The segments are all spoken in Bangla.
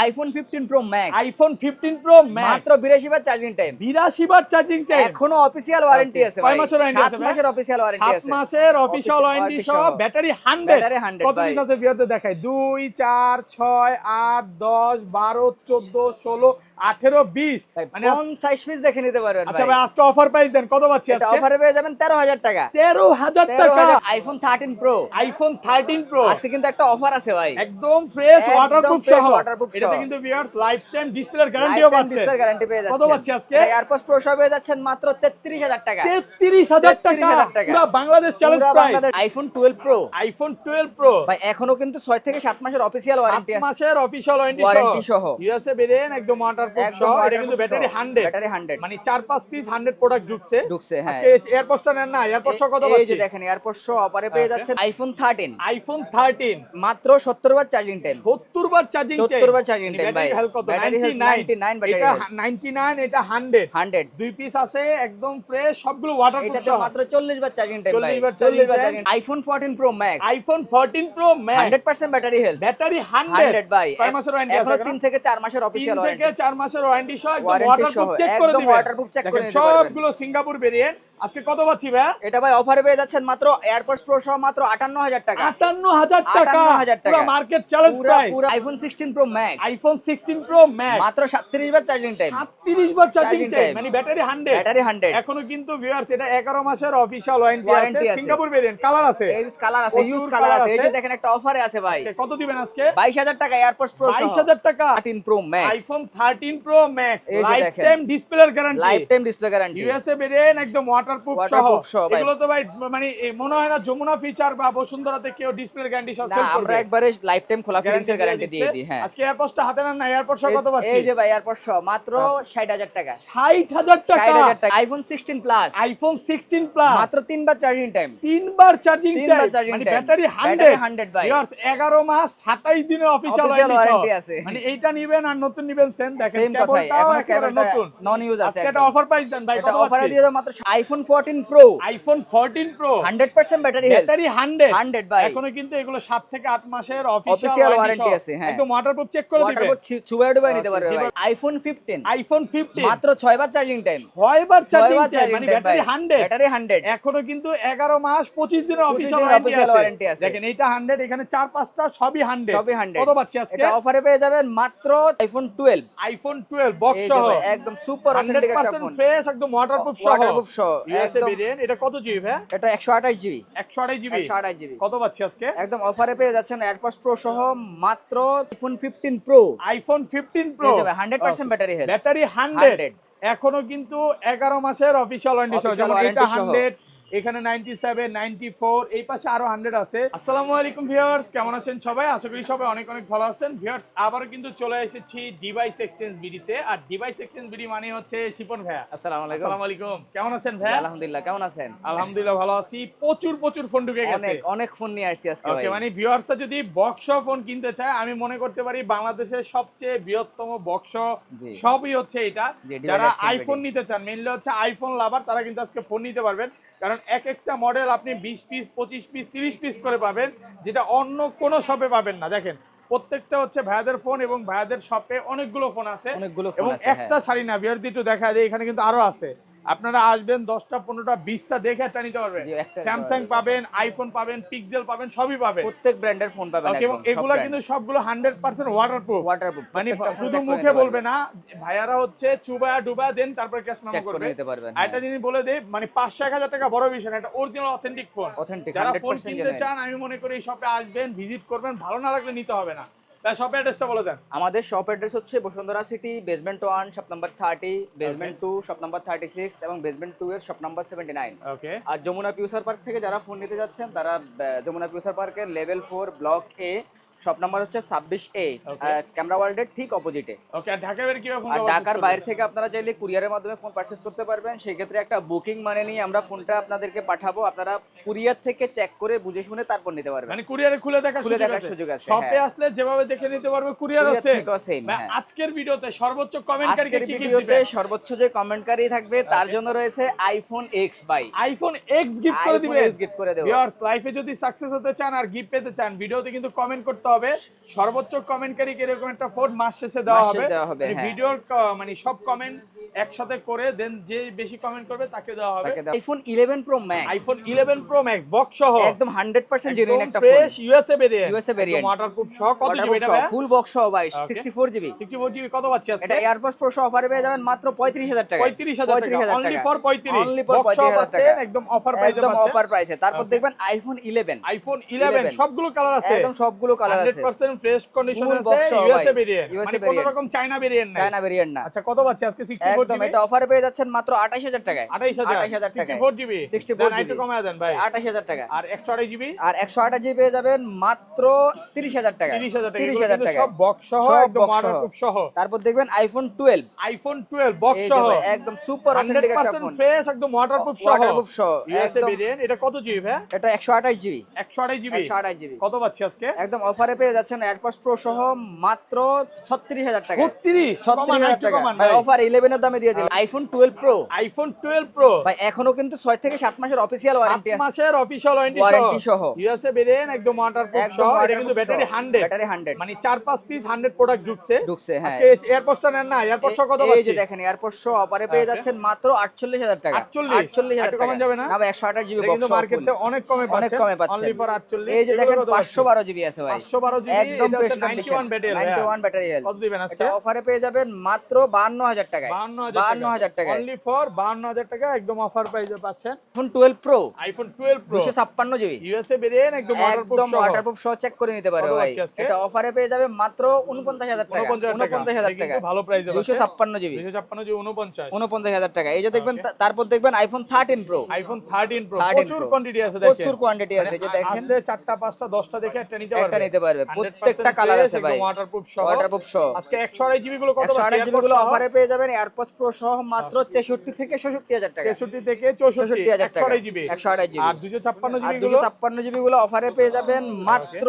IPhone 15 pro max, iPhone 15 pro max মাত্র 82 বার চার্জিং টাইম। 82 বার চার্জিং টাইম, এখনো অফিশিয়াল ওয়ারেন্টি আছে ভাই। কয় মাসের ওয়ারেন্টি আছে 7 মাসের অফিশিয়াল ওয়ারেন্টি 7 আছে। মাসের অফিশিয়াল ওয়ারেন্টি সহ ব্যাটারি 100। ব্যাটারি 100 কত ভাই। পিস আছে ভিউয়ারদের দেখাই, 2 4 6 8 10 12 14 16 18 20, মানে 50 পিস দেখে নিতে পারবেন ভাই। আচ্ছা ভাই আজকে অফার প্রাইস দেন, কত পাচ্ছি এটা আজকে? অফারে পেয়ে যাবেন 13000 টাকা। 13000 টাকা আইফোন 13 প্রো, আইফোন 13 প্রো আজকে কিন্তু একটা অফার আছে ভাই, একদম ফ্রেশ একদম ওয়াটারপ্রুফ fresh সহ। waterproof এটাতে সহ। কিন্তু ভিউয়ার্স লাইফ টাইম ডিসপ্লের গ্যারান্টিও পাচ্ছেন। ডিসপ্লে গ্যারান্টি পেয়ে যাচ্ছেন। কত পাচ্ছি আজকে? এয়ারপডস প্রো সহ পেয়ে যাচ্ছেন মাত্র 33000 টাকা। 33000 টাকা 33000 টাকা। পুরো বাংলাদেশ চ্যালেঞ্জ পুরো price. Bangladesh. IPhone 12 pro, iPhone 12 pro ভাই এখনো কিন্তু 6 থেকে 7 মাসের অফিশিয়াল ওয়ারেন্টি 7 আছে। মাসের অফিশিয়াল ওয়ারেন্টি ওয়ারেন্টি সহ। ইউএসএ ভেরিয়েন্ট একদম ওয়াটারপ্রুফ একদম সহ। এটা কিন্তু ব্যাটারি 100, ব্যাটারি 100 মানে 4-5 পিস 100 প্রোডাক্ট ঢুকছে। হ্যাঁ। আজকে এয়ারপডসটা নেন না, এয়ারপডস কত এই পাচ্ছি? যে দেখেন এয়ারপডস সহ অফারে পেয়ে যাচ্ছেন আইফোন 13 আইফোন 13 মাত্র 70 বার চার্জিং টাইম। 70 বার চার্জিং টাইম, 70 বার charging time ভাই। হেলথ কত? Battery health 99 battery এটা health। 99, এটা 100 100 দুই পিস আছে একদম ফ্রেশ, সবগুলো ওয়াটারপ্রুফ এটাতে সহ। মাত্র 40 বার চার্জিং টাইম ভাই। 40 বার charging time। IPhone 14 pro max, iPhone 14 pro max 100% battery health. Battery 100 ভাই। কয় মাসের ওয়ারেন্টি আছে? এখনো 3 থেকে 4 মাসের অফিশিয়াল 3 থেকে ওয়ারেন্টি। 4 মাসের ওয়ারেন্টি সহ একদম Warranty ওয়াটারপ্রুফ সহ, চেক করে একদম দিবেন। waterproof check করে দেখেন, নিতে পারবেন। সবগুলো সিঙ্গাপুর ভেরিয়েন্ট। আজকে কত পাচ্ছি ভাই? এটা ভাই অফারে পেয়ে যাচ্ছেন মাত্র এয়ারপডস প্রো সহ মাত্র 58000 টাকা। 58000 টাকা 58,000 টাকা। পুরো মার্কেট চ্যালেঞ্জ প্রাইস। পুরো iPhone 16 pro max iPhone 16 pro max মাত্র 37 বার চার্জিং টাইম। 37 বার চার্জিং Charging টাইম, time। মানে ব্যাটারি 100। ব্যাটারি 100 এখনো কিন্তু ভিউয়ার্স এটা 11 মাসের অফিশিয়াল ওয়ারেন্টি Warranty আছে। আছে। সিঙ্গাপুর ভেরিয়েন্ট, কালার আছে। এই কালার আছে, প্রচুর ইউজ কালার colour আছে। এই আছে। যে দেখেন একটা অফারে আছে ভাই, কত দিবেন আজকে? 22000 টাকা এয়ারপডস প্রো সহ 22000 টাকা 13 pro max, iPhone 13 pro max এই যে লাইফ দেখেন। টাইম ডিসপ্লের guarantee, life time display guarantee. USA variant একদম ওয়াটারপ্রুফ সহ। Waterproof সহ ভাই। এগুলো তো ভাই মানে মনে হয় না যমুনা ফিচার বা বসুন্ধরাতে কেউ ডিসপ্লে গ্যারান্টি সব না সেল করবে। আমরা একবারে লাইফ টাইম খোলা ফিটিংসের গ্যারান্টি দিয়ে দিই। হ্যাঁ, আজকে এয়ারপডসটা হাতে নেন না, এয়ারপডস কত পাচ্ছি? এই যে ভাই এয়ারপডস সহ মাত্র 60000 টাকা। 60000 টাকা 60000 টাকা। আইফোন 16 প্লাস আইফোন 16 প্লাস মাত্র 3 বার চার্জিং টাইম। 3 বার চার্জিং 3 টাইম, বার charging মানে time। ব্যাটারি 100 ব্যাটারি 100 ভাই। ভিউয়ার্স 11 মাস 27 দিনের অফিশিয়াল Official ওয়ারেন্টি warranty আছে। মানে এইটা নিবেন আর নতুন নিবেন সেম। দেখেন সেম কথাই, কেবলটাও এখন একেবারে কেবলটা নতুন, নন ইউজ আছে। আজকে একটা একদম। অফার প্রাইস দেন ভাই, এটা কত অফারে পাচ্ছি? দিয়ে দাও মাত্র iPhone 14 pro iPhone 14 pro 100% battery health. Battery 100 100 ভাই। এখনো কিন্তু এগুলো 7 থেকে 8 মাসের Official অফিশিয়াল warranty ওয়ারেন্টি আছে, হ্যাঁ। একদম ওয়াটারপ্রুফ চেক করে দিবেন। ওয়াটারপ্রুফ ছুঁয়ে ডুবাই নিতে Okay, পারবে ভাই। আইফোন 15 আইফোন 15 মাত্র 6 বার চার্জিং টাইম। 6 বার 6 চার্জিং বার টাইম, চার্জিং মানে টাইম ব্যাটারি 100 ব্যাটারি 100 এখনো কিন্তু 11 মাস 25 দিনের 25 অফিশিয়াল দিনের ওয়ারেন্টি official warranty আছে। আছে। দেখেন এইটা 100, এখানে 4-5টা সবই 100। সবই 100 কত পাচ্ছি আজকে? এটা অফারে পেয়ে যাবেন মাত্র আইফোন 12। আইফোন 12 বক্স এই যে সহ ভাই, একদম সুপার অথেন্টিক একটা 100% ফোন। ফ্রেশ, একদম ওয়াটারপ্রুফ সহ। ওয়াটারপ্রুফ সহ ইউএসএ একদম। ভেরিয়েন্ট, এটা কত জিবি ভাই? এটা 128 জিবি 128 জিবি 128 জিবি কত পাচ্ছি আজকে? একদম অফারে পেয়ে যাচ্ছেন এয়ারপডস প্রো সহ মাত্র আইফোন 15 প্রো। আইফোন 15 প্রো এই যে ভাই 100% ব্যাটারি হেলথ। ব্যাটারি 100 এখনো কিন্তু 11 মাসের অফিশিয়াল ওয়ারেন্টি সহ। Official যেমন এটা warranty সহ। 100, এখানে 97, 94, এই পাশে আরো 100 আছে। আসসালামু আলাইকুম ভিউয়ার্স, কেমন আছেন সবাই? আশা করি সবাই অনেক অনেক ভালো আছেন। ভিউয়ার্স আবারও কিন্তু চলে এসেছি ডিভাইস এক্সচেঞ্জ বিডিতে। আর ডিভাইস এক্সচেঞ্জ বিডি মানে হচ্ছে শিপন ভাইয়া। আসসালামু আলাইকুম। আসসালামু আলাইকুম, কেমন আছেন ভাইয়া? আলহামদুলিল্লাহ, কেমন আছেন? আলহামদুলিল্লাহ ভালো আছি। প্রচুর ফোন ঢুকে গেছে। অনেক অনেক ফোন নিয়ে আসছি আজকে ভাই। ওকে, মানে ভিউয়ার্সরা যদি বক্স ফোন কিনতে চায়, আমি মনে করতে পারি বাংলাদেশের সবচেয়ে বৃহত্তম বক্স জি। সবই হচ্ছে এটা। জি, device যারা exchange আইফোন ready। নিতে চান, মেইনলি হচ্ছে আইফোন লাভার, তারা কিন্তু আজকে ফোন নিতে পারবেন। কারণ এক একটা মডেল আপনি 20 পিস 25 পিস 30 পিস করে পাবেন, যেটা অন্য কোনো শপে পাবেন না। দেখেন প্রত্যেকটা হচ্ছে ভাইয়াদের ফোন, এবং ভাইয়াদের শপে অনেকগুলো ফোন আছে। অনেকগুলো ফোন এবং আছে, একটা শাড়ি না, ভিউয়ার একটু দেখা যায় এখানে কিন্তু আরো আছে। আপনারা আসবেন 10টা 15টা 20টা দেখে একটা নিতে পারবেন। জি, একটা স্যামসাং পাবেন, আইফোন পাবেন, পিক্সেল পাবেন, সবই পাবেন। প্রত্যেক ব্র্যান্ডের ফোন পাবেন Okay, এবং একদম। এগুলা কিন্তু সবগুলো 100% ওয়াটারপ্রুফ। ওয়াটারপ্রুফ মানে শুধু মুখে বলবে না, ভাইয়ারা হচ্ছে চুবায়া ডুবা দেন তারপর ক্যাশ মেমো চেক করে করবে। নিতে পারবেন। আর একটা জিনিস বলে দেই, মানে 500-1000 টাকা বড় বিষয় না, এটা অরিজিনাল অথেন্টিক ফোন। অথেন্টিক যারা ফোন 100% কিনতে জেনুইন। চান, আমি মনে করি এই শপে আসবেন, ভিজিট করবেন, ভালো না লাগলে নিতে হবে না। তাই শপের অ্যাড্রেসটা বলে দেন। আমাদের শপ অ্যাড্রেস হচ্ছে Bashundhara city, basement 1 shop number 30, basement 2 shop number 36 এবং বেসমেন্ট 2 এর শপ নাম্বার 79। ওকে, আর যমুনা ফিউচার পার্ক থেকে যারা ফোন নিতে যাচ্ছেন, তারা যমুনা ফিউচার পার্কের লেভেল 4 ব্লক এ শপ নাম্বার হচ্ছে 26A, Okay. ক্যামেরা ওয়ার্ল্ডের ঠিক অপোজিটে। ওকে। আর ঢাকা বাইরে কিভাবে ফোন আর পাওয়া ঢাকার যায়? বাইরে থেকে আপনারা চাইলে কুরিয়ারের মাধ্যমে ফোন পারচেজ করতে পারবেন। সেই ক্ষেত্রে একটা বুকিং মানে নিয়ে আমরা ফোনটা আপনাদেরকে পাঠাবো, আপনারা কুরিয়ার থেকে চেক করে বুঝে শুনে তারপর নিতে পারবেন। মানে কুরিয়ারে খুলে দেখার সুযোগ আছে, শপে হ্যাঁ। আসলে যেভাবে দেখে নিতে পারবে, কুরিয়ার কুরিয়ার আছে। থেকেও same, ভাই, হ্যাঁ। আজকের ভিডিওতে সর্বোচ্চ কমেন্টকারীকে আজকের কি গিফট ভিডিওতে দিবেন? সর্বোচ্চ যে কমেন্টকারী থাকবে তার জন্য রয়েছে আইফোন এক্স বাই। আইফোন এক্স গিফট করে iPhone দিবেন। X gift করে দেব। ভিউয়ার্স লাইফে যদি সাকসেস হতে চান আর গিফট পেতে চান, ভিডিওতে কিন্তু কমেন্ট করতে করতে হবে, সর্বোচ্চ কমেন্টকারীকে এরকম একটা ফোন মাস শেষে দেওয়া মাস হবে। শেষে দেওয়া হবে, হ্যাঁ। ভিডিওর মানে সব কমেন্ট একসাথে করে দেন, যে বেশি কমেন্ট করবে তাকে দেওয়া হবে iPhone 11 pro max, iPhone 11 pro max box সহ, একদম 100% জেনুইন একটা phone, fresh USA variant, USA variant, waterproof সহ। কত জিবি এটা? ফুল বক্স সহ ভাই, 64 জিবি। 64 জিবি কত পাচ্ছি আজকে? এটা এয়ারপডস প্রো সহ অফারে পেয়ে যাবেন মাত্র 35000 টাকা, 35000 টাকা, only for 35, only for box সহ 35000 টাকা, পাচ্ছেন একদম অফার প্রাইসে একদম পাচ্ছেন। অফার প্রাইসে। তারপর দেখবেন আইফোন 11, আইফোন 11 সবগুলো কালার আছে, একদম সবগুলো কালার আছে, 100% ফ্রেশ কন্ডিশন Full আছে, box সহ ইউএসএ ভাই, ভেরিয়েন্ট, USA মানে কোনো variant। রকম চায়না ভেরিয়েন্ট না, চায়না ভেরিয়েন্ট না। আচ্ছা কত পাচ্ছি আজকে? 64 একদম জিবি এটা অফারে পেয়ে যাচ্ছেন মাত্র 28000 টাকায়, 28000 টাকায়, 64 জিবি 64 একটু জিবি, কমায় দেন ভাই, 28000 টাকা। আর 128 জিবি আর 128 জিবি পেয়ে যাবেন মাত্র 30000 টাকা, 30000 টাকা, 30000 টাকা, সব বক্স সহ, সব একদম box সহ। ওয়াটারপ্রুফ সহ। তারপর দেখবেন আইফোন 12, আইফোন 12 বক্স এই যে সহ, ভাই, একদম সুপার অথেন্টিক একটা 100% ফোন, ফ্রেশ, একদম ওয়াটারপ্রুফ সহ, ওয়াটারপ্রুফ সহ, ইউএসএ একদম। ভেরিয়েন্ট। এটা কত জিবি ভাই? এটা 128 জিবি, 128 জিবি 128 জিবি, কত পাচ্ছি আজকে? একদম অফারে পেয়ে যাচ্ছেন এয়ারপডস প্রো সহ মাত্র 36000 টাকা, 36 টাকা ভাই, অফার 11 এর দামে দিয়ে দিলাম। আইফোন 12 প্রো, আইফোন 12 প্রো ভাই এখনো কিন্তু 6 থেকে 7 মাসের অফিশিয়াল ওয়ারেন্টি 7 আছে, মাসের অফিশিয়াল ওয়ারেন্টি ওয়ারেন্টি সহ, ইউএসএ ভেরিয়েন্ট, একদম ওয়াটারপ্রুফ একদম সহ। এটা waterproof কিন্তু ব্যাটারি সহ। 100, ব্যাটারি 100 মানে 4-5 পিস 100 প্রোডাক্ট ঢুকছে, হ্যাঁ। আজকে এয়ারপডসটা নেন না, এয়ারপডস কত এই পাচ্ছি? যে দেখেন এয়ারপডস সহ অফারে পেয়ে আচ্ছা। যাচ্ছেন মাত্র 48000 টাকা, 48,000 টাকা, কমান যাবে না? না ভাই 128 জিবি এটা বক্স কিন্তু সহ মার্কেটে full। অনেক কমে অনেক পাচ্ছেন, কমে পাচ্ছেন। Only for 48। এই যে দেখেন এগুলো কত পাচ্ছি? 512 জিবি আছে ভাই, 512 জিবি, একদম এটা ফ্রেশ হচ্ছে কন্ডিশন, 91 ব্যাটারি, 91 ব্যাটারি হেলথ। কত দিবেন আজকে? এটা অফারে পেয়ে যাবেন মাত্র 52000 টাকায়, 52000 টাকায়, অনলি ফর 52000 টাকা, একদম অফার প্রাইসে পাচ্ছেন iPhone 12 pro, iPhone 12 pro 256 GB, USA variant, একদম একদম ওয়াটারপ্রুফ ওয়াটারপ্রুফ সহ চেক করে নিতে পারবে কত ভাই। পাচ্ছি আজকে? এটা অফারে পেয়ে যাবে মাত্র 49000 টাকা, 49000 টাকা, কিন্তু ভালো প্রাইসে 256 জিবি, 256 জিবি 49। 49000 টাকা। এই যে দেখবেন তারপর দেখবেন আইফোন 13 প্রো, আইফোন 13 প্রো 13 প্রচুর Pro, কোয়ান্টিটি আছে, দেখেন প্রচুর কোয়ান্টিটি আছে, এই যে দেখেন আসলে 4টা 5টা 10টা দেখে একটা নিতে পারবে, একটা নিতে পারবে, প্রত্যেকটা কালার আছে ভাই, ওয়াটারপ্রুফ সহ। ওয়াটারপ্রুফ সহ। আজকে 128 জিবি গুলো কত পাচ্ছি? 128 জিবি গুলো অফারে পেয়ে যাবেন এয়ারপডস প্রো সহ মাত্র 63 থেকে 66000 টাকা, 63 থেকে 64, 66000 টাকা, 128 জিবি, 128 জিবি। আর 256 আর জিবি গুলো 256 জিবি গুলো অফারে পেয়ে যাবেন মাত্র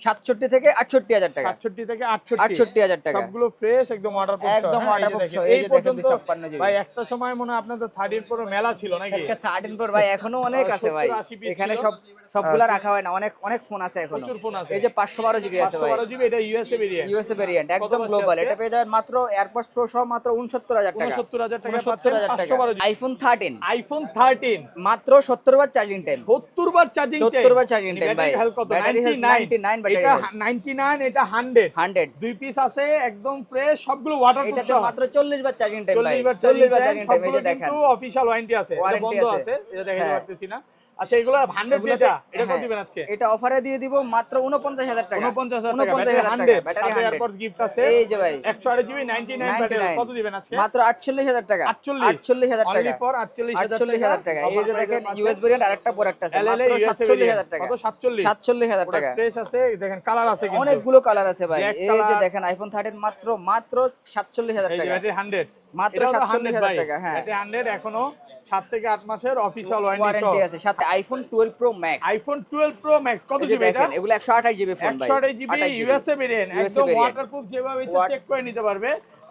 67 থেকে 68000 টাকা, 67 থেকে 68000 টাকা, সবগুলো ফ্রেশ, একদম ওয়াটারপ্রুফ একদম waterproof সহ। এই এই যে দেখেন পর্যন্ত 256 জিবি। ভাই একটা সময় মনে হয় আপনাদের 13 প্রো মেলা ছিল নাকি? 13 প্রো ভাই এখনো অনেক আছে ভাই, 70-80 piece এখানে ছিল। সবগুলা রাখা হয় না, অনেক অনেক ফোন আছে এখনো, প্রচুর ফোন আছে। এই যে 512 জিবি আছে ভাই, 512 জিবি, এটা ইউএসএ ভেরিয়েন্ট, ইউএসএ ভেরিয়েন্ট, একদম পাচ্ছি গ্লোবাল। আজকে? এটা পেয়ে যাবেন মাত্র এয়ারপডস প্রো সহ মাত্র 69000 টাকা, 69000 টাকা পাচ্ছেন, 69000 টাকা। 512 জিবি। আইফোন 13 আইফোন 13 মাত্র 70 বার চার্জিং টাইম, 70 বার চার্জিং 70 বার charging time ভাই। ব্যাটারি হেলথ কত? Battery health 99 battery এটা health। 99, এটা 100, 100। দুই পিস আছে, একদম ফ্রেশ, সবগুলো ওয়াটারপ্রুফ এটাতে সহ। মাত্র 40 বার চার্জিং টাইম ভাই, 40 বার 40 বার চার্জিং চার্জিং টাইম। এই সবগুলো যে দেখেন কিন্তু অফিশিয়াল ওয়ারেন্টি আছে, এটা Warranty বন্ধ আছে। আছে, এটা দেখাতে হ্যাঁ। পারতেছি না। আচ্ছা এগুলো 100 যেটা, এটা কত হ্যাঁ, দিবেন আজকে? এটা অফারে দিয়ে দিব মাত্র 49000 টাকা, 49000 টাকা, 49000 ব্যাটারি টাকা, ব্যাটারি 100, 100। এয়ারপডস গিফট আছে, এই যে ভাই 128 জিবি 99 ব্যাটারি, কত দিবেন আজকে? মাত্র 48000 টাকা, 48,000 টাকা, অনলি ফর 48000 টাকা। এই যে দেখেন ইউএস ভেরিয়েন্ট আরেকটা প্রোডাক্ট আছে মাত্র 47000 টাকা, কত? 47, 47000 টাকা। ফ্রেশ আছে, দেখেন কালার আছে কিন্তু অনেকগুলো কালার আছে ভাই, Black এই যে color। দেখেন আইফোন 13 মাত্র 47000 এই যে টাকা, ব্যাটারি 100, মাত্র এটাও তো 47000 100 ভাই। টাকা, হ্যাঁ। ব্যাটারি 100, এখনো 7 থেকে 8 মাসের অফিশিয়াল ওয়ারেন্টি ওয়ারেন্টি আছে সাথে। IPhone 12 pro max, iPhone 12 pro max কত এই যে জিবি এটা? দেখেন এগুলো 128 জিবি ফোন ভাই, 128 জিবি 28 ইউএসএ ভেরিয়েন্ট, USA একদম variant। ওয়াটারপ্রুফ, যেভাবে ইচ্ছা চেক করে নিতে পারবে।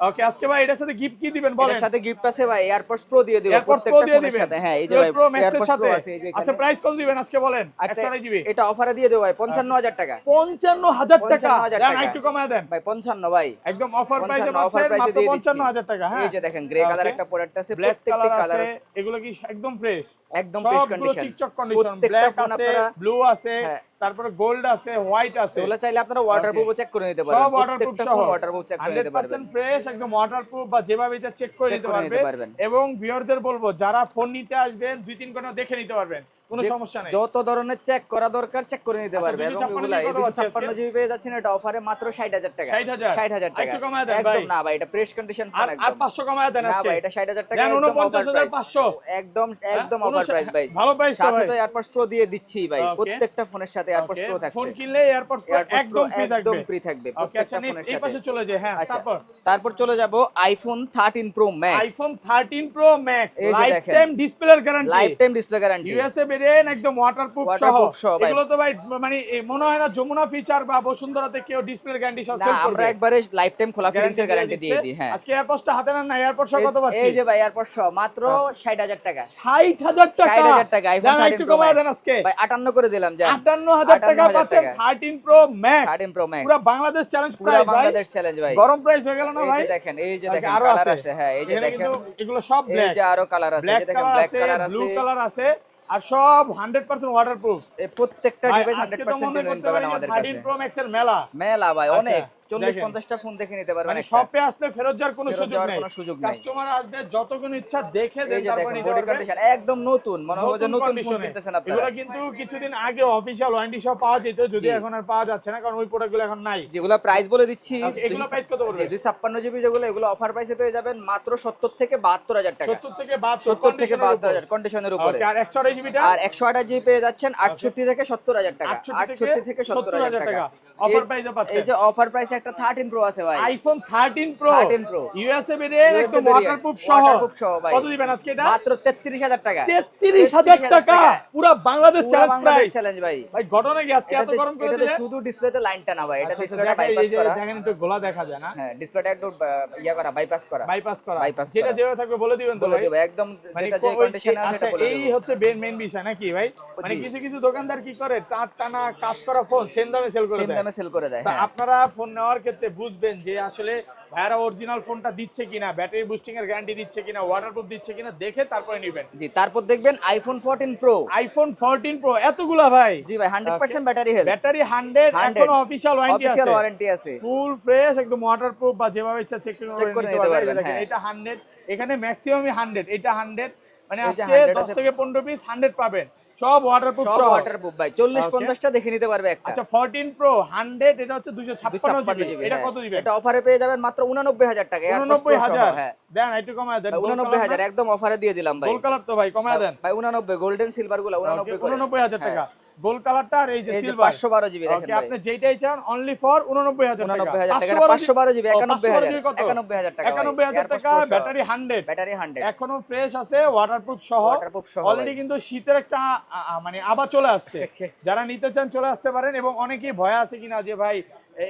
ওকে আজকে ভাই এটার সাথে গিফট কি দিবেন বলেন? এর সাথে গিফট আছে ভাই এয়ারপডস প্রো দিয়ে দেব এয়ারপডস প্রো প্রত্যেকটা দিয়ে ফোনের দিবেন সাথে, হ্যাঁ এই যে ভাই 12 প্রো ম্যাক্সের এয়ারপডস সাথে প্রো আছে এই যে আচ্ছা এখানে। প্রাইস কত দিবেন আজকে বলেন? আর 128 জিবি এটা অফারে দিয়ে দেব ভাই 55000 টাকা, 55000 টাকা, 55,000 দেন টাকা। একটু কমায় দেন ভাই 55 ভাই, একদম অফার প্রাইসে 55 অফার পাচ্ছেন প্রাইসে মাত্র দিয়ে দিচ্ছি। 55000 টাকা। হ্যাঁ এই যে দেখেন গ্রে কালার একটা প্রোডাক্ট আছে, ব্ল্যাক প্রত্যেকটা কালার কালার আছে, আছে এগুলো কি একদম ফ্রেশ, একদম ফ্রেশ সবগুলো কন্ডিশন, চিকচক কন্ডিশন, প্রত্যেকটা ব্ল্যাক ফোন আছে, আপনারা ব্লু আছে, হ্যাঁ। তারপরে গোল্ড আছে, হোয়াইট আছে, এগুলো চাইলে আপনারা ওয়াটারপ্রুফ চেক করে নিতে পারবেন, সব ওয়াটারপ্রুফ প্রত্যেকটা সহ ফোন ওয়াটারপ্রুফ চেক করে নিতে পারবেন, 100% ফ্রেশ, একদম ওয়াটারপ্রুফ, বা যেভাবে এটা চেক করে Check নিতে করে নিতে পারবে। পারবেন। এবং ভিউয়ারদের বলবো যারা ফোন নিতে আসবেন 2-3 ঘন্টা দেখে নিতে পারবেন, কোনো যে সমস্যা নেই। যত ধরনের চেক করা দরকার চেক করে নিতে আচ্ছা, পারবে। এবং 256 এগুলা কত আছে 256 আজকে? জিবি পেয়ে যাচ্ছেন এটা অফারে মাত্র 60000 টাকা, 60,000 60000 টাকা, একটু কমায় দেন ভাই। একদম না ভাই এটা প্রেস কন্ডিশন ফোন আর একদম 500 কমায় দেন না আজকে। ভাই এটা 60000 টাকা, দেন একদম অফার 49,500 একদম একদম হ্যাঁ, অফার প্রাইস ভাই, ভালো প্রাইস তো সাথে ভাই। তো এয়ারপডস প্রো দিয়ে দিচ্ছি ভাই, Okay. প্রত্যেকটা ফোনের সাথে এয়ারপডস প্রো থাকছে, ফোন কিনলে এয়ারপডস প্রো এয়ারপডস একদম ফ্রি থাকবে, একদম ফ্রি থাকবে ওকে। আচ্ছা প্রত্যেকটা ফোনের এই সাথে। পাশে চলে যাই, হ্যাঁ আচ্ছা তারপর তারপর চলে যাব iPhone 13 pro max, iPhone 13 pro max, এই যে লাইফ দেখেন। টাইম ডিসপ্লের guarantee, life time display guarantee, USA variant, একদম ওয়াটারপ্রুফ সহ। Waterproof সহ ভাই। এগুলো তো ভাই মানে মনে হয় না যমুনা ফিচার বা বসুন্ধরাতে কেউ ডিসপ্লের গ্যারান্টি সব না সেল আমরা করবে। একবারে লাইফ টাইম খোলা ফিটিংস এর গ্যারান্টি গ্যারান্টি দিয়ে দিই, হ্যাঁ। আজকে এয়ারপডসটা হাতে নেন না, এয়ারপডস কত পাচ্ছি? এই যে ভাই এয়ারপডস সহ মাত্র 60000 টাকা, 60000 টাকা, 60000 টাকা আইফোন দাম 13 একটু প্রো কমায় দেন ম্যাক্স আজকে। ভাই 58 করে দিলাম, যা 58000 58,000 টাকা পাচ্ছেন 13 প্রো ম্যাক্স 13 প্রো ম্যাক্স পুরো বাংলাদেশ চ্যালেঞ্জ পুরো প্রাইস ভাই বাংলাদেশ চ্যালেঞ্জ ভাই গরম প্রাইস হয়ে গেল না ভাই এই যে দেখেন আরো কালার আছে হ্যাঁ এই যে এখানে দেখেন কিন্তু এগুলো সব এই ব্ল্যাক যে আরো কালার আছে এই যে দেখেন ব্ল্যাক কালার আছে ব্লু কালার আছে আর সব 100% ওয়াটারপ্রুফ এই প্রত্যেকটা ডিভাইস আজকে তো 100% মনে জেনুইন করতে পাবেন পারি আমাদের 13 কাছে প্রো ম্যাক্স এর মেলা মেলা ভাই আচ্ছা, অনেক 40 দেখেন। 50টা ফোন দেখে নিতে পারবেন মানে একটা শপে আসলে ফেরত যাওয়ার কোনো ফেরত সুযোগ যাওয়ার নেই কোনো সুযোগ নাই কাস্টমার আসবে যতক্ষণ ইচ্ছা দেখে দেন এই যে তারপর দেখেন নিতে বডি পারবে কন্ডিশন একদম নতুন মনে হবে যে নতুন ফোন কিনতেছেন আপনারা এগুলো কিন্তু কিছুদিন আগে অফিশিয়াল ওয়ারেন্টি সহ পাওয়া যেত যদি জি। এখন আর পাওয়া যাচ্ছে না কারণ ওই প্রোডাক্টগুলো এখন নাই যেগুলো প্রাইস বলে দিচ্ছি এগুলো প্রাইস কত পড়বে 256 জিবি যেগুলো এগুলো অফার প্রাইসে পেয়ে যাবেন মাত্র 70 থেকে 72000 টাকা 70 থেকে 72 70 থেকে 72000 কন্ডিশনের উপরে আর 128 জিবিটা আর 128 জিবি পেয়ে যাচ্ছেন 68 থেকে 70000 টাকা 68 থেকে 70000 টাকা অফার প্রাইসে পাচ্ছেন এই যে অফার প্রাইসে একটা 13 প্রো আছে ভাই iPhone 13 pro 13 Pro USA variant একদম ওয়াটারপ্রুফ সহ কত দিবেন আজকে এটা মাত্র 33000 টাকা 33000 টাকা পুরো বাংলাদেশ চ্যালেঞ্জ প্রাইস চ্যালেঞ্জ ভাই ভাই ঘটনা কি আজকে এত গরম করে এটা দিলে শুধু ডিসপ্লেতে লাইনটা না ভাই এটা আচ্ছা, ডিসপ্লেটা দেখা বাইপাস এই যে করা দেখেন একটু গোলা দেখা যায় না হ্যাঁ ডিসপ্লেটা একটু করা বাইপাস করা বাইপাস করা bypass যেটা করা। যেভাবে থাকবে বলে দিবেন তো বলে ভাই দেব একদম মানে যেটা যে কন্ডিশনে আছে আচ্ছা সেটা বলে এই দেব হচ্ছে মেইন বিষয় নাকি ভাই মানে জি। কিছু কিছু দোকানদার কি করে তার টানা কাজ করা ফোন সেম দামে সেল করে সেম দেয় দামে সেল করে দেয় তা হ্যাঁ আপনারা ফোন নেওয়ার ক্ষেত্রে বুঝবেন যে আসলে ভাইরা অরিজিনাল ফোনটা দিচ্ছে কিনা ব্যাটারি বুস্টিং এর গ্যারান্টি দিচ্ছে কিনা ওয়াটারপ্রুফ দিচ্ছে কিনা দেখে তারপরে নেবেন জি তারপর দেখবেন আইফোন 14 প্রো আইফোন 14 প্রো এতগুলা ভাই জি ভাই 100% ব্যাটারি হেলথ ব্যাটারি 100 এখনো অফিশিয়াল ওয়ারেন্টি অফিশিয়াল আছে ওয়ারেন্টি আছে ফুল ফ্রেশ একদম ওয়াটারপ্রুফ বা যেভাবে ইচ্ছা চেক করে নিতে পারবেন হ্যাঁ। এটা 100 এখানে ম্যাক্সিমামই 100 এটা 100 মানে এই যে আজকে 100 10 আছে। থেকে 15 পিস 100 পাবেন সব ওয়াটারপ্রুফ সব সহ ওয়াটারপ্রুফ ভাই 40 50টা দেখে নিতে পারবে একটা আচ্ছা 14 প্রো 100 এটা হচ্ছে 256 জিবি এটা কত দিবেন এটা অফারে পেয়ে যাবেন মাত্র 89000 টাকা 89000 হ্যাঁ দেন একটু কমায় দেন 89000 একদম অফারে দিয়ে দিলাম ভাই গোল কালার তো ভাই কমায় দেন ভাই 89 গোল্ডেন সিলভার গুলো 89 করে 89000 টাকা গোল কালারটা আর এই যে এই যে সিলভার 512 জিবি দেখেন ওকে ভাই আপনি যেটাই চান অনলি ফর 89000 টাকা 89000 টাকা 512 জিবি 91000 কত 91000 টাকা 91000 টাকা ব্যাটারি 100 ব্যাটারি 100 এখনো ফ্রেশ আছে ওয়াটারপ্রুফ সহ ওয়াটারপ্রুফ সহ অলরেডি কিন্তু শীতের একটা মানে আবার চলে আসছে যারা নিতে চান চলে আসতে পারেন এবং অনেকেই ভয় আছে কিনা যে ভাই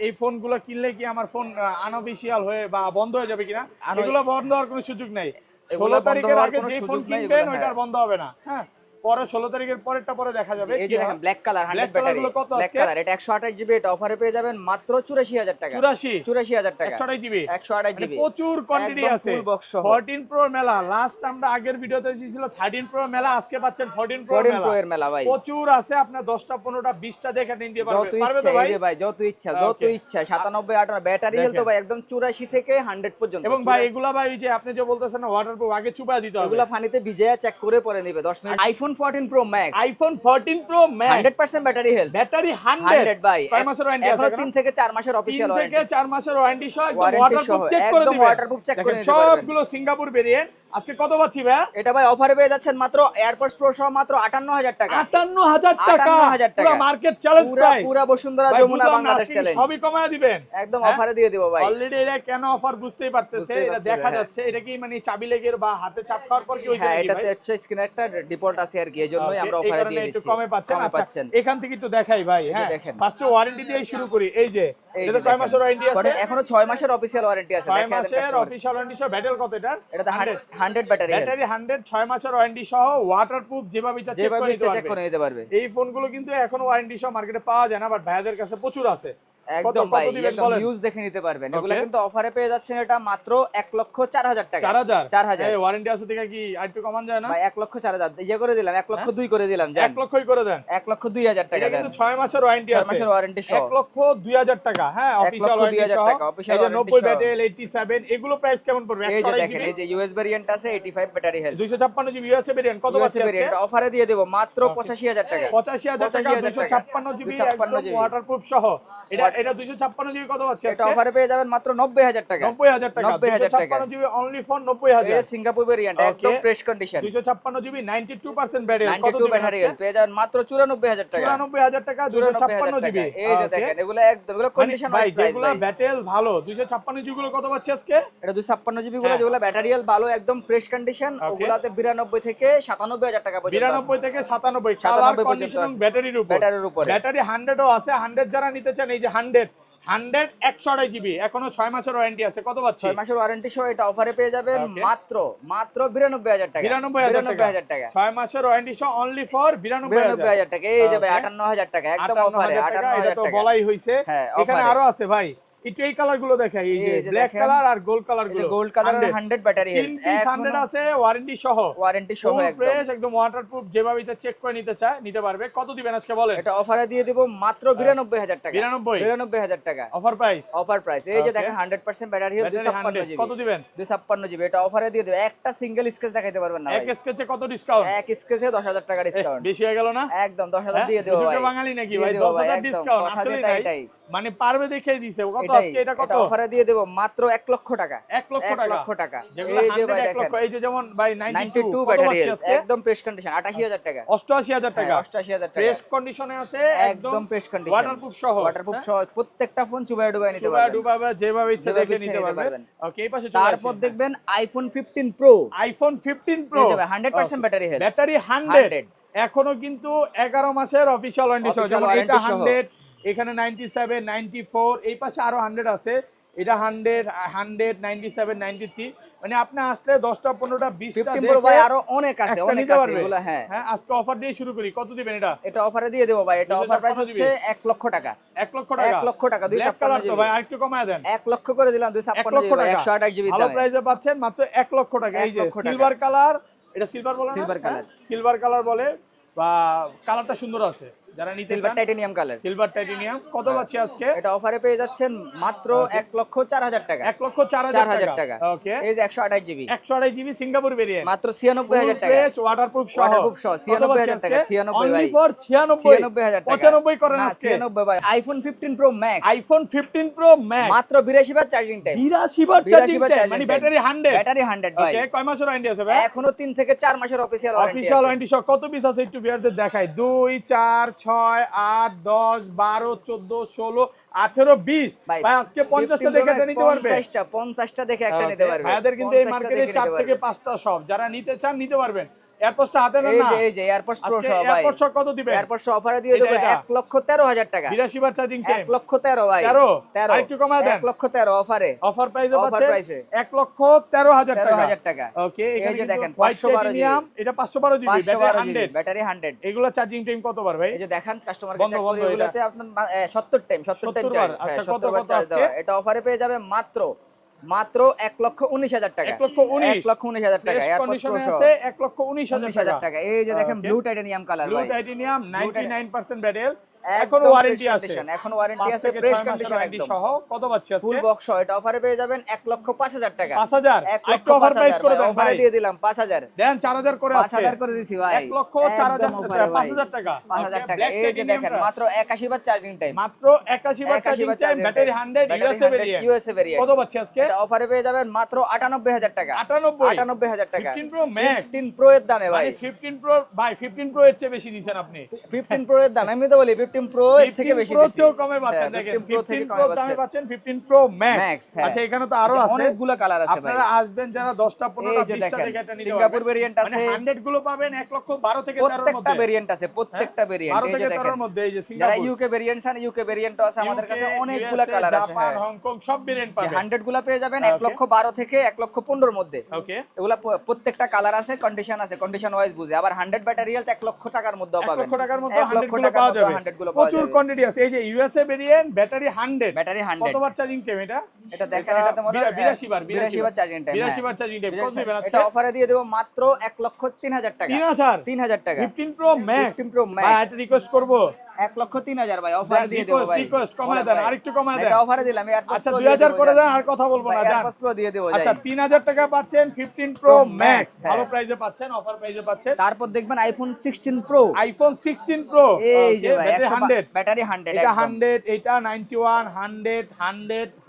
এই ফোনগুলো কিনলে কি আমার ফোন আনঅফিশিয়াল হয়ে বা বন্ধ হয়ে যাবে কিনা এগুলো বন্ধ হওয়ার কোনো সুযোগ নাই এগুলো 16 তারিখের হওয়ার আগে কোনো যে সুযোগ ফোন নাই, কিনবেন এগুলো, ওইটা আর হ্যাঁ। বন্ধ হবে না হ্যাঁ পরে 16 তারিখের পরেরটা পরে দেখা যাবে এই যে দেখেন black colour 100 Black battery colour গুলো কত ব্ল্যাক আজকে? কালার এটা 128 জিবি এটা অফারে পেয়ে যাবেন মাত্র 84000 টাকা 84 84000 টাকা 128 জিবি 128 জিবি প্রচুর কোয়ান্টিটি একদম আছে full box সহ। 14 প্রো মেলা লাস্ট আমরা আগের ভিডিওতে ছিল 13 প্রো মেলা আজকে পাচ্ছেন 14 প্রো 14 প্রো মেলা এর মেলা ভাই প্রচুর আছে আপনার 10টা 15টা 20টা দেখে নিতে যত পারবে পারবে ইচ্ছা তো ভাই এই যে ভাই যত ইচ্ছা Okay. 97 58 ব্যাটারি হেলথ দেখেন। ভাই একদম 84 থেকে 100 পর্যন্ত এবং ভাই এগুলা ভাই ওই যে আপনি যে বলতেছেন না ওয়াটারপ্রুফ আগে চুপা দিতে হবে এগুলা পানিতে ভিজিয়ে চেক করে পরে নেবে 10 minute iPhone 14 pro max iPhone 14 pro max 100% battery health battery 100 ভাই কয় মাসের ওয়ারেন্টি আছে এখন 3 থেকে 4 মাসের অফিশিয়াল 3 থেকে ওয়ারেন্টি 4 মাসের ওয়ারেন্টি সহ একদম Warranty ওয়াটারপ্রুফ সহ, চেক করে একদম দিবেন waterproof check করে দেখেন, নিতে পারবেন। সবগুলো সিঙ্গাপুর ভেরিয়েন্ট আজকে কত পাচ্ছি ভাই এটা ভাই অফারে পেয়ে যাচ্ছেন মাত্র এয়ারপডস প্রো সহ মাত্র 58000 টাকা 58000 টাকা 58,000 টাকা। পুরো মার্কেট চ্যালেঞ্জ পুরা প্রাইস পুরা বসুন্ধরা যমুনা বাংলাদেশ চ্যালেঞ্জ সবই কমায় দিবেন একদম হ্যাঁ? অফারে দিয়ে দিব ভাই অলরেডি এটা কেন অফার বুঝতেই পারতেছে বুঝতেই এটা পারতেছে, দেখা হ্যাঁ। যাচ্ছে এটা কি মানে চাবি লেগের বা হাতে চাপ খাওয়ার পর কি হইছে হ্যাঁ নাকি এটাতে ভাই? হচ্ছে স্ক্রিনে একটা ডিফল্ট আছে আর কি এজন্যই Okay, আমরা এই অফারে কারণে দিয়ে একটু দিচ্ছি কমে পাচ্ছেন কমে আচ্ছা, পাচ্ছেন এখান থেকে একটু দেখাই ভাই এই যে হ্যাঁ দেখেন। ফার্স্টে ওয়ারেন্টি দিয়ে শুরু করি এই যে এই এটা যে কয় দেখেন। মাসের ওয়ারেন্টি আছে এখনো 6 মাসের অফিশিয়াল ওয়ারেন্টি আছে 6 দেখেন মাসের অফিশিয়াল ওয়ারেন্টি সহ ব্যাটারি কত এটা এটাতে 100 ব্যাটারি ব্যাটারি 100 6 মাসের ওয়ারেন্টি সহ ওয়াটারপ্রুফ যেভাবে ইচ্ছা চেক যেভাবে করে ইচ্ছা নিতে চেক করে পারবে নিতে পারবে এই ফোনগুলো কিন্তু এখন ওয়ারেন্টি সহ মার্কেটে পাওয়া যায় না বাট ভাইয়াদের কাছে প্রচুর আছে একদম ভাই দিবেন একদম বলেন ইউজ দেখে নিতে পারবেন এগুলো Okay. কিন্তু অফারে পেয়ে যাচ্ছেন এটা মাত্র 1,04,000 টাকা 4000 4000 এই ওয়ারেন্টি আছে থেকে কি আরেকটু কমান যায় না ভাই 1,04,000 ইয়ে করে দিলাম 1,02,000 করে দিলাম জান 1 লক্ষই করে দেন 1,02,000 টাকা এটা জান কিন্তু 6 মাসের ওয়ারেন্টি 6 আছে মাসের ওয়ারেন্টি সহ 1,02,000 টাকা হ্যাঁ অফিশিয়াল ওয়ারেন্টি 1,02,000 সহ টাকা, official এই যে warranty 90 সহ। ব্যাটারি 87 এগুলো প্রাইস কেমন পড়বে এই যে 128 দেখেন জিবি এই যে ইউএস ভেরিয়েন্ট আছে 85 battery health 256 GB USA variant কত ইউএস পাচ্ছি আজকে ভেরিয়েন্ট অফারে দিয়ে দেব মাত্র 85,000 টাকা 85,000 টাকা 256 জিবি 256 একদম জিবি। ওয়াটারপ্রুফ সহ এটা 256 জিবি কত পাচ্ছি এটা আজকে অফারে পেয়ে যাবেন মাত্র 90,000 টাকা 90,000 টাকা 90,000 টাকা 256 জিবি অনলি ফর এই 90,000 সিঙ্গাপুর ভেরিয়েন্ট একদম Okay. Fresh condition 256 GB 92% battery কত 92 দিবেন ব্যাটারি হেলথ পেয়ে যাবেন মাত্র 94,000 টাকা 94,000 টাকা 256 জিবি এই যে দেখেন এগুলো একদম এগুলো কন্ডিশন ভাই ওয়াইজ প্রাইস যেগুলো ভাই ব্যাটেল ভালো 256 জিবি গুলো কত পাচ্ছি আজকে এটা 256 জিবি গুলো হ্যাঁ। যেগুলো ব্যাটারি হেলথ ভালো একদম ফ্রেশ কন্ডিশন Okay. ওগুলাতে 92 থেকে 97,000 টাকা পর্যন্ত 92 থেকে 97 97 কালার পর্যন্ত কন্ডিশনিং আছে। ব্যাটারির উপর ব্যাটারির উপরে ব্যাটারি 100 ও আছে 100 যারা নিতে চান এই যে 100 100 128 জিবি, এখনো 6 মাসের ওয়ারেন্টি আছে, কত পাচ্ছি? 6 মাসের ওয়ারেন্টি সহ এটা অফারে পেয়ে যাবেন Okay. মাত্র 92000 টাকা। 92000 টাকা। 6 মাসের ওয়ারেন্টি সহ অনলি ফর 92000 92000 টাকা। এই যে ভাই Okay. 58000 টাকা একদম 58,000 অফারে টাকা, এটা 58000 তো টাকা। বলাই হইছে। হ্যাঁ, এখানে offer এ। আরো আছে ভাই, একটু এই কালার গুলো দেখাই, এই যে এই যে ব্ল্যাক দেখেন। কালার আর গোল্ড কালার এই গুলো, যে গোল্ড কালারের 100 ব্যাটারি হেলথ 3 পিস 100 আছে, ওয়ারেন্টি সহ, ওয়ারেন্টি সহ একদম ফ্রেশ একদম ওয়াটারপ্রুফ, যেভাবে ইচ্ছা চেক করে নিতে চায় নিতে পারবে। কত দিবেন আজকে বলেন? এটা অফারে দিয়ে দিব মাত্র 92000 টাকা। 92,000 টাকা অফার প্রাইস। Offer price. এই যে Okay. দেখেন 100% ব্যাটারি হেলথ 256 জিবি। কত দিবেন? 256 জিবি। এটা অফারে দিয়ে দেব। একটা সিঙ্গেল স্কেচ দেখাইতে পারবেন না ভাই। এক স্কেচে কত ডিসকাউন্ট? এক স্কেচে 10000 টাকা ডিসকাউন্ট। বেশি হয়ে গেল না? একদম 10000 দিয়ে দেব ভাই। বাঙালি নাকি দিয়ে ভাই? দেব 10000 একদম। ডিসকাউন্ট কথা আসলে যেটা নাই, এটাই। মানে পারবে দেখে দিছে। কত আজকে এটা কত? এটা অফারে দিয়ে দেব মাত্র 1 লক্ষ টাকা। 1 লক্ষ 1 টাকা। লক্ষ টাকা। যেগুলো এই যে 100 ভাই 1 দেখেন লক্ষ, এই যে যেমন ভাই 92 92 কত ব্যাটারি পাচ্ছি হেলথ আজকে? একদম ফ্রেশ কন্ডিশন 88000 টাকা। 88000 টাকা, 88000 টাকা। ফ্রেশ কন্ডিশনে আছে, একদম ফ্রেশ কন্ডিশন। ওয়াটারপ্রুফ সহ, ওয়াটারপ্রুফ সহ প্রত্যেকটা ফোন চুবাই ডুবাই নিতে ডুবা পারবেন। ডুবাবে যেভাবে ইচ্ছা যেভাবে দেখে ইচ্ছা নিতে নিতে পারবেন। পারবেন। ওকে, এই পাশে চলে তারপর আসি। দেখবেন আইফোন 15 প্রো। আইফোন 15 প্রো এই যে ভাই 100% ব্যাটারি হেলথ। ব্যাটারি 100 এখনো কিন্তু 11 মাসের অফিশিয়াল ওয়ারেন্টি সহ, Official যেমন এটা warranty সহ। 100, এখানে 97 94, এই পাশে আরো 100 আছে, এটা 100 100 97 93, মানে আপনি আসলে 10টা 15টা 20টা 15 প্রো দেখে ভাই আরো অনেক আছে, একটা অনেক নিতে আছে পারবে। এগুলা। হ্যাঁ হ্যাঁ, আজকে অফার দিয়ে শুরু করি। কত দিবেন এটা? এটা অফারে দিয়ে দেব ভাই। এটা অফার প্রাইস 256 হচ্ছে 1 লক্ষ টাকা। 1 লক্ষ টাকা। 1 লক্ষ টাকা ব্ল্যাক কালার 256 তো জিবি। ভাই আরেকটু কমায় দেন। 1 লক্ষ করে দিলাম 1 256 লক্ষ জিবি ভাই, টাকা 128 জিবি ভালো দামে। প্রাইসে পাচ্ছেন মাত্র 1 লক্ষ টাকা। 1 এই যে লক্ষ টাকা। সিলভার কালার, এটা সিলভার বলে না? Silver color। সিলভার কালার বলে, বা কালারটা সুন্দর আছে, যারা নিতে সিলভার চান। Titanium colour. সিলভার টাইটেনিয়াম কত পাচ্ছি আজকে? এটা অফারে পেয়ে যাচ্ছেন মাত্র 1 লক্ষ 4000 টাকা। 1 লক্ষ 4000 টাকা। ওকে, এই যে 128 জিবি 128 জিবি সিঙ্গাপুর ভেরিয়েন্ট, মাত্র 96000 টাকা। ফ্রেশ ওয়াটারপ্রুফ সহ। ওয়াটারপ্রুফ সহ 96000 টাকা। 96 অনলি ভাই। ফর 96000 টাকা। 95 করেন না, আজকে। 96 ভাই। IPhone 15 pro max iPhone 15 pro max মাত্র 82 বার চার্জিং টাইম। 82 বার চার্জিং 82 বার টাইম, charging মানে time। ব্যাটারি 100। ব্যাটারি 100 ভাই। ওকে, কয় মাসের ওয়ারেন্টি আছে ভাই? এখনো 3 থেকে 4 মাসের অফিশিয়াল ওয়ারেন্টি অফিশিয়াল আছে। ওয়ারেন্টি সহ কত পিস আছে একটু বিয়ারদের দেখাই। 2 4 6 8 10 12 14 16 18 20 ভাই আজকে 50টা দেখে এটা নিতে পারবে। 50টা দেখে একটা নিতে পারবে। ভাইদের কিন্তু এই 50টা মার্কেটে দেখে 4 নিতে থেকে পারবে। 5টা শপ, যারা নিতে চান নিতে পারবেন। এয়ারপোর্টটা হাতে নেন না। এই যে এয়ারপোর্টস প্রো আজকে সহ ভাই। এয়ারপোর্ট শপ কত দিবেন? এয়ারপোর্টস অফারে দিয়ে দেব এটা। 1 লক্ষ 13000 টাকা। 82 বার চার্জিং টাইম। 1 লক্ষ 13 ভাই। 13 আরেকটু কমায় দেন। 1 লক্ষ 13 অফারে। অফার প্রাইসে Offer পাচ্ছেন price এ। 1 লক্ষ 13000 টাকা। 13000 টাকা। ওকে, এই এখানে যে দেখেন হোয়াইট 512 টাইটেনিয়াম, এটা 512 জিবি, 512 ব্যাটারি জিবি 100। ব্যাটারি 100। এগুলা চার্জিং টাইম কত বার ভাই? এই যে দেখেন কাস্টমারকে বন্ধ, চেক বন্ধ করে এগুলাতে আপনার 70 টাইম 70 চার্জ। বার। আচ্ছা, কত 70 বার কত চার্জ আজকে? দেওয়া। এটা অফারে পেয়ে যাবে মাত্র 1 লক্ষ 19000 টাকা। 1 লক্ষ 19 1 লক্ষ 19000 টাকা। ফ্রেশ এয়ারপোর্টস প্রো কন্ডিশনে সহ আছে 1 লক্ষ 19000 টাকা। এই যে দেখেন Okay. Blue titanium colour blue ভাই। টাইটেনিয়াম 99% ব্যাটারি, একদম এখনো ওয়ারেন্টি fresh আছে। condition, এখনো ওয়ারেন্টি 5 আছে, থেকে ফ্রেশ 6 মাসের কন্ডিশন ওয়ারেন্টি একদম। সহ। কত পাচ্ছি আজকে? ফুল বক্স সহ এটা অফারে পেয়ে যাবেন 1 লক্ষ 5000 টাকা। 5000 1 একটু লক্ষ অফার প্রাইস 5000 করে ভাই, দেন অফারে ভাই। দিয়ে দিলাম 5000। দেন 4000 করে আজকে। 5000 করে দিছি ভাই। 1 লক্ষ 4000 একদম টাকা, offer এ ভাই। 5000 টাকা। 5000 Okay, টাকা। black এই যে titanium দেখেন টা। মাত্র 81 বার চার্জিং টাইম। মাত্র 81 বার 81 চার্জিং বার time, charging battery time, 100, battery USA 100 variant. USA variant. কত পাচ্ছি আজকে? এটা অফারে পেয়ে যাবেন মাত্র 98000 টাকা। 98 টাকা। 15 প্রো ম্যাক্স, 15 প্রো এর দামে ভাই। মানে 15 প্রো ভাই, 15 প্রো এর চেয়ে বেশি দিবেন আপনি। 15 প্রো এর দাম আমি তো বলি 15 প্রো এর থেকে 15 বেশি প্রো দিছি। চেয়েও কমে পাচ্ছেন, হ্যাঁ, দেখেন 15 প্রো থেকে 15 কমে প্রো পাচ্ছেন। দামে পাচ্ছেন 15 প্রো Max, ম্যাক্স। হ্যাঁ। আচ্ছা, এখানে তো আরো আছে, অনেকগুলো কালার আছে ভাই। আপনারা আসবেন যারা 10টা 15টা এই যে 20টা দেখেন, থেকে এটা নিতে সিঙ্গাপুর পারবেন। ভেরিয়েন্ট মানে আছে। 100 গুলো পাবেন 1 লক্ষ 12 থেকে 13 এর প্রত্যেকটা মধ্যে। ভেরিয়েন্ট আছে, প্রত্যেকটা ভেরিয়েন্ট। 12 এই যে থেকে 13 দেখেন এর মধ্যে। এই যে যারা সিঙ্গাপুর, ইউকে ভেরিয়েন্ট চান ইউকে ভেরিয়েন্টও আছে আমাদের কাছে, UK, অনেকগুলা USA, কালার আছে। জাপান, হ্যাঁ, হংকং সব ভেরিয়েন্ট যে পাবেন। 100 গুলা পেয়ে যাবেন Okay. 1 লক্ষ 12 থেকে 1 লক্ষ 15 এর মধ্যে। ওকে, এগুলা প্রত্যেকটা কালার আছে, কন্ডিশন আছে, কন্ডিশন ওয়াইজ বুঝে। আবার 100 ব্যাটারি হেলথ 1 লক্ষ টাকার মধ্যেও 1 পাবেন। লক্ষ টাকার মধ্যে 1 লক্ষ 100 গুলো টাকার পাওয়া মধ্যে যাবে। 100 গুলো পাওয়া প্রচুর যাবে। কোয়ান্টিটি আছে। এই যে ইউএসএ ভেরিয়েন্ট, ব্যাটারি 100, ব্যাটারি 100। কতবার চার্জিং টাইম এটা? এটা দেখেন, এটাতে মনে হয় 82 বার 82 বার চার্জিং টাইম। 82 বার চার্জিং টাইম। কত দিবেন আজকে? এটা অফারে দিয়ে দেব মাত্র 1 লক্ষ 3000 টাকা। 3000 টাকা। 15 প্রো ম্যাক্স। 15 প্রো ভাই ম্যাক্স একটা রিকোয়েস্ট করব, 1 লক্ষ 3000 ভাই অফারে দিয়ে দেব ভাই। রিকোয়েস্ট কমায় দেন, আরেকটু কমায় দেন। এটা অফারে দিলাম এয়ারপোর্টস আচ্ছা, প্রো 2000 করে দেন, আর কথা বলবো না, জান। এয়ারপোর্টস প্রো দিয়ে দেব আচ্ছা, 3000 টাকা পাচ্ছেন 15 প্রো Pro ম্যাক্স, Max, ভালো হ্যাঁ। প্রাইসে পাচ্ছেন, অফার প্রাইসে পাচ্ছেন। তারপর দেখবেন আইফোন 16 প্রো। আইফোন 16 প্রো, এই যে ভাই ব্যাটারি 100, ব্যাটারি 100 এটা একদম। 100, এটা 91,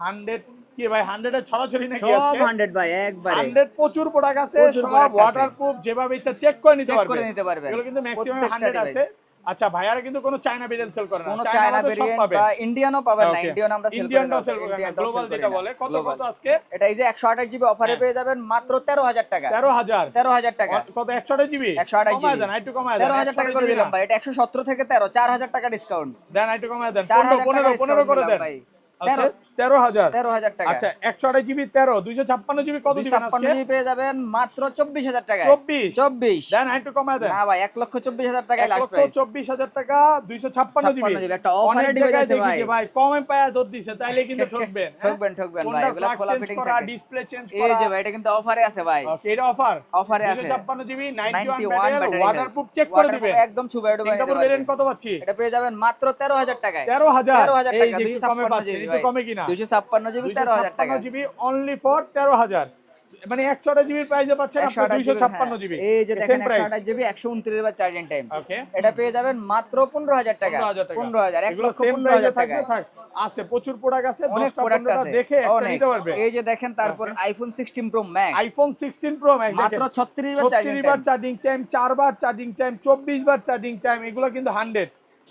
100 কি ভাই 100 এর ছড়াছড়ি নাকি সব আজকে? 100 ভাই একবারে। 100 প্রচুর প্রোডাক্ট আছে, প্রচুর সব product আছে। ওয়াটারপ্রুফ, যেভাবে ইচ্ছা চেক করে নিতে চেক পারবেন। করে নিতে পারবেন। এগুলো কিন্তু ম্যাক্সিমাম প্রত্যেকটা 100 আছে। আচ্ছা, ভাইয়ারা কিন্তু কোনো চায়না ভেরিয়েন্ট সেল করে না, কোন চায়না তো সব ভেরিয়েন্ট পাবেন। বা ইন্ডিয়ানও পাবেন না, Okay. ইন্ডিয়ান আমরা সেল করি ইন্ডিয়ানটাও না, সেল করে না, ইন্ডিয়ানটাও গ্লোবাল sell করি যেটা না। বলে। কত Global। কত আজকে? এটা এই যে 128 জিবি অফারে হ্যাঁ। পেয়ে যাবেন মাত্র 13000 টাকা। 13000 13000 টাকা। কত 128 জিবি? 128 কমায় জিবি। দেন, একটু কমায় দেন। 13000 টাকা করে দিলাম ভাই। এটা 117 থেকে 13 4000 টাকা ডিসকাউন্ট। দেন একটু কমায় দেন। 4000 15 টাকা 15 করে discount দেন। দিলাম ভাই। আচ্ছা 13,000 13,000 টাকা। আচ্ছা 128 জিবি 13 256 জিবি কত দিবেন 256 আজকে? জিবি পেয়ে যাবেন মাত্র 24,000 টাকায়। 24 দেন একটু কমায় দেন। না ভাই 1,24,000 টাকায় লাস্ট প্রাইস। 1,24,000 টাকা 256 জিবি একটা অফারের ডিভাইস আছে ভাই। ভাই কমে পায়া ধর দিছে তাইলে কিন্তু ঠকবেন। ঠকবেন ভাই, এগুলা খোলা ফিটিং করা থাকে। ডিসপ্লে চেঞ্জ এই করা। যে ভাই এটা কিন্তু অফারে আছে ভাই। ওকে এটা অফার অফারে আছে 256 GB 91 91 battery battery waterproof check করে দিবেন। একদম ছুবাই ডুবাই নিতে সিঙ্গাপুর পারবেন। ভেরিয়েন্ট কত পাচ্ছি? এটা পেয়ে যাবেন মাত্র 13,000 টাকায়। 13,000 এই টাকা যে একটু কমে 256 পাচ্ছেন জিবি একটু কমে কিনা 256 জিবি 13,000 টাকা। 256 জিবি অনলি ফর 13,000 মানে 128 জিবির প্রাইসে পাচ্ছেন আপনি 256 জিবি এই যে দেখেন সেম প্রাইস 128 জিবি 129 বার চার্জিং টাইম। ওকে এটা পেয়ে যাবেন মাত্র 15,000 টাকা। 15,000 1 এগুলো লক্ষ সেম প্রাইসে 15,000 টাকা। থাকবে থাক আছে প্রচুর প্রোডাক্ট আছে অনেক 10টা প্রোডাক্ট 15টা আছে দেখে একটা অনেক। নিতে পারবে এই যে দেখেন তারপর iPhone 16 pro max iPhone 16 pro max মাত্র 36 বার চার্জিং 36 বার টাইম। চার্জিং টাইম 4 বার চার্জিং টাইম 24 বার চার্জিং টাইম এগুলো কিন্তু 100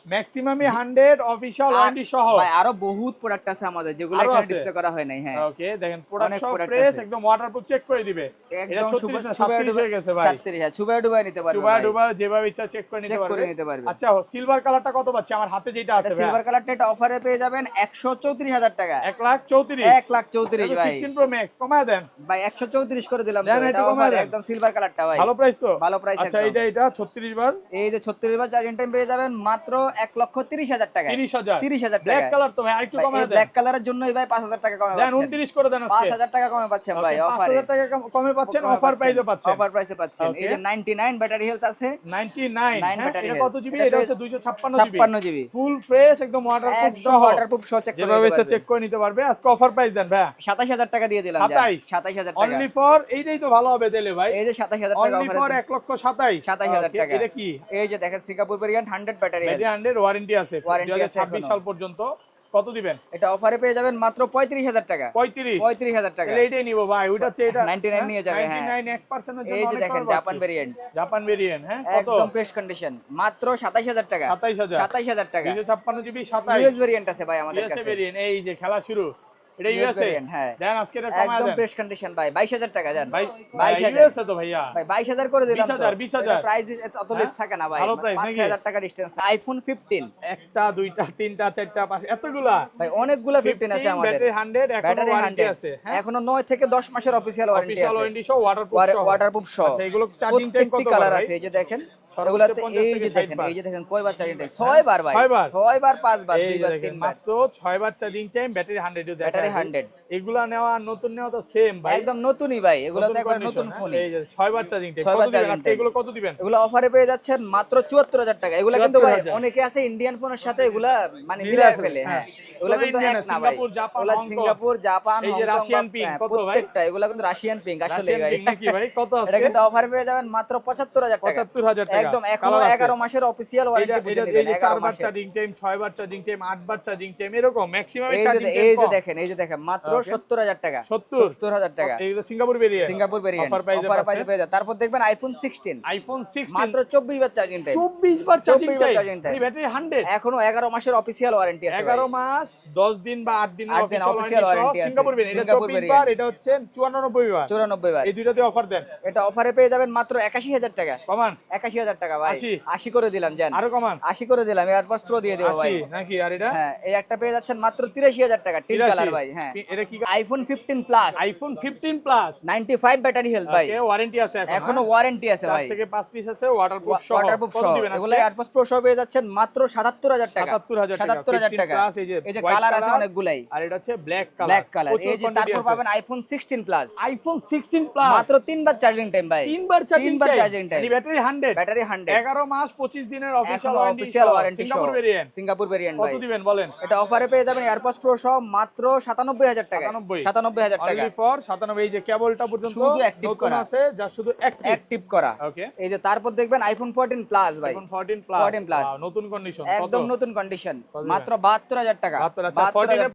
ম্যাক্সিমামই 100 অফিশিয়াল ওয়ারেন্টি সহ ভাই আরো বহুত প্রোডাক্ট আছে আমাদের যেগুলো আরো এখানে আছে। ডিসপ্লে করা হয় নাই। হ্যাঁ ওকে দেখেন প্রোডাক্ট অনেক সব product ফ্রেশ আছে। একদম ওয়াটারপ্রুফ চেক করে দিবে এটা একদম 36 না 37 হয়ে গেছে ভাই 36 হ্যাঁ ছুবাই ডুবাই নিতে পারবেন চুবা ভাই। ডুবা যেভাবে ইচ্ছা চেক করে চেক করে নিতে পারবে। আচ্ছা সিলভার কালারটা কত পাচ্ছি আমার হাতে যেটা আছে ভাই সিলভার কালারটা এটা অফারে পেয়ে যাবেন 134,000 টাকা। 1,34,000 1,34,000 ভাই। 16 প্রো ম্যাক্স কমায় দেন ভাই 134 করে দিলাম তো দেন, এটা একটু কমায় অফারে দেন। একদম সিলভার কালারটা ভাই। ভালো প্রাইস তো ভালো প্রাইস আচ্ছা একদম। এটা 36 বার এই যে 36 বার চার্জিং টাইম পেয়ে যাবেন মাত্র 1,30,000 টাকা। 30,000 30,000 ব্ল্যাক টাকা। কালার তো ভাই আরেকটু ভাই, কমায় এই দেন ব্ল্যাক কালারের জন্যই ভাই 5,000 টাকা কমে দেন পাচ্ছেন। 29 করে দেন আজকে 5,000 টাকা কমে পাচ্ছেন ভাই অফারে। 5,000 টাকা কমে পাচ্ছেন অফার প্রাইসে পাচ্ছেন অফার প্রাইসে পাচ্ছেন। এই যে 99 ব্যাটারি হেলথ আছে 99 9 হ্যাঁ, ব্যাটারি এটা হেলথ। কত জিবি এটা হচ্ছে 256 জিবি 56 জিবি ফুল ফ্রেশ একদম ওয়াটারপ্রুফ একদম সহ ওয়াটারপ্রুফ সহ চেক করে যেভাবে ইচ্ছা নিতে চেক করে নিতে পারবে আজকে অফার প্রাইস দেন ভাই 27,000 টাকা দিয়ে দিলাম 27,000 টাকা। অনলি ফর এইটাই তো ভালো হবে দিলে ভাই এই যে 27,000 টাকা অনলি ফর অফারে 1,27,000 27,000 টাকা। এটা কি এই যে দেখেন Singapore variant 100 battery health. Battery 100 warranty আছে Warranty আছে 2026 এখনো। সাল পর্যন্ত কত দিবেন এটা অফারে পেয়ে যাবেন মাত্র 35,000 টাকা। 35,000 টাকা। তাহলে এইটাই নিব ভাই ওইটা হচ্ছে এটা 99 নিয়ে যাবে, হ্যাঁ। 99 1% এর জন্য এই যে অনেক দেখেন কমে জাপান পাচ্ছি। ভেরিয়েন্ট জাপান ভেরিয়েন্ট হ্যাঁ কত একদম ফ্রেশ কন্ডিশন মাত্র 27,000 টাকা। 27,000 27,000 টাকা। 256 জিবি ইউএস 27 ভেরিয়েন্ট আছে ভাই আমাদের ইউএসএ কাছে। ভেরিয়েন্ট এই যে খেলা শুরু এটা US ইউএসএ variant, হ্যাঁ। দেন আজকে এটা কমায় একদম দেন ফ্রেশ কন্ডিশন ভাই 22,000 টাকা দেন। ভাই 22,000 ইউএসএ তো ভাইয়া ভাই 22,000 করে দিলাম তো। 20,000 প্রাইস অত লেস হ্যাঁ? থাকে না ভাই। ভালো price নাকি? 5,000 টাকা ডিসটেন্স। আইফোন 15 একটা দুইটা তিনটা চারটা পাঁচটা এতগুলা ভাই অনেকগুলা 15 আছে আমাদের। ব্যাটারি 100 এখনো ব্যাটারি ওয়ারেন্টি 100 আছে হ্যাঁ এখনো 9 থেকে 10 মাসের অফিশিয়াল ওয়ারেন্টি অফিশিয়াল আছে। ওয়ারেন্টি সহ ওয়াটারপ্রুফ সহ ওয়াটারপ্রুফ সহ। আচ্ছা এগুলো চার্জিং টাইম কত প্রত্যেকটি বার কালার ভাই? আছে এই যে দেখেন সর্বোচ্চ এগুলাতে 50 এই থেকে যে 60 দেখেন বার। এই যে দেখেন কয়বার চার্জিং টাইম 6 বার ভাই 6 বার। 6 বার 5 বার এই 2 যে বার দেখেন 3 বার মাত্র 6 বার চার্জিং টাইম ব্যাটারি 100 এও দেখা ব্যাটারি যায়। 100 এগুলা নেওয়া নতুন নেওয়া তো সেম ভাই একদম নতুনই ভাই এগুলো তো একবার condition, নতুন হ্যাঁ? ফোনই এই যে 6 বার চার্জিং টাইম 6 কত বার দিবেন charging আজকে time। এগুলো কত দিবেন এগুলো অফারে পেয়ে যাচ্ছেন মাত্র 74,000 টাকা এগুলো কিন্তু ভাই 74,000 অনেকে আছে ইন্ডিয়ান ফোনের সাথে এগুলা মানে মিলায় মিলায় ফেলে, ফেলে হ্যাঁ হ্যাঁ। এগুলো কোনো কিন্তু Indian এক না, না ভাই সিঙ্গাপুর, জাপান, এগুলা হংকং। সিঙ্গাপুর জাপান এই যে হংকং রাশিয়ান বা- পিঙ্ক হ্যাঁ, কত ভাই? প্রত্যেকটা এগুলো কিন্তু রাশিয়ান পিঙ্ক আসলে রাশিয়ান ভাই পিঙ্ক নাকি ভাই কত এটা আজকে কিন্তু অফারে পেয়ে যাবেন মাত্র 75,000 টাকা 75,000 টাকা একদম এখনো Colour আছে। 11 মাসের অফিশিয়াল ওয়ারেন্টি এটা বুঝে এটা নেবেন এই যে 4 11 বার মাসের চার্জিং টাইম 6 বার চার্জিং টাইম 8 বার চার্জিং টাইম এরকম ম্যাক্সিমাম এই চার্জিং যে টাইম এই যে দেখেন মাত্র Okay. 70,000 টাকা 70,000 টাকা এইগুলো Singapore variant Singapore variant offer প্রাইসে অফার পাচ্ছেন পেয়ে যাবেন তারপর দেখবেন আইফোন 16 আইফোন 16 মাত্র 24 বার চার্জিং টাইম 24 বার চার্জিং 24 বার টাইম charging time। এই ব্যাটারি 100 এখনো 11 মাসের অফিশিয়াল ওয়ারেন্টি আছে 11 মাস 10 দিন বা 8 দিনের 8 দিন অফিশিয়াল official ওয়ারেন্টি warranty আছে। সিঙ্গাপুর ভেরিয়েন্ট এটা সিঙ্গাপুর 24 বার এটা হচ্ছে 94 বার 94 বার এই দুইটাতে অফার দেন এটা অফারে পেয়ে যাবেন মাত্র 81,000 টাকা কমান 81,000 টাকা ভাই 80 80 করে দিলাম জান আরো কমান 80 করে দিলাম এয়ারপডস প্রো দিয়ে দেব ভাই 80 নাকি আর এটা হ্যাঁ এই একটা পেয়ে যাচ্ছেন মাত্র 83,000 টাকা টিল 83 কালার ভাই হ্যাঁ এটা কি iPhone 15 plus iPhone 15 plus 95 battery health ভাই ওকে ওয়ারেন্টি আছে এখনো ওয়ারেন্টি আছে 4 ভাই থেকে 5 পিস আছে ওয়াটারপ্রুফ সহ ওয়াটারপ্রুফ কত সহ দিবেন এগুলো আজকে এয়ারপডস প্রো সহ পেয়ে যাচ্ছেন মাত্র 77,000 টাকা 77,000 টাকা 77,000 15 টাকা প্লাস এই যে এই যে white কালার আছে color, অনেকগুলাই আর এটা হচ্ছে ব্ল্যাক কালার ব্ল্যাক কালার এই যে তারপর পাবেন আইফোন 16 প্লাস আইফোন 16 প্লাস মাত্র 3 বার চার্জিং টাইম ভাই 3 বার চার্জিং 3 বার চার্জিং টাইম এই ব্যাটারি 100 ব্যাটারি 100 11 মাস 25 দিনের অফিশিয়াল এখন official warranty warranty Singapore variant Singapore variant কত ভাই দিবেন বলেন এটা অফারে পেয়ে যাবেন এয়ারপডস প্রো সহ মাত্র 97,000 টাকা 97,000 টাকা অনলি ফর 97 এই যে কেবলটা পর্যন্ত শুধু active নতুন করা। আছে যা শুধু অ্যাক্টিভ অ্যাক্টিভ করা ওকে এই যে তারপর দেখবেন আইফোন 14 প্লাস ভাই আইফোন 14 প্লাস 14 plus। নতুন কন্ডিশন একদম নতুন কন্ডিশন কত মাত্র 72,000 টাকা 72 আচ্ছা 14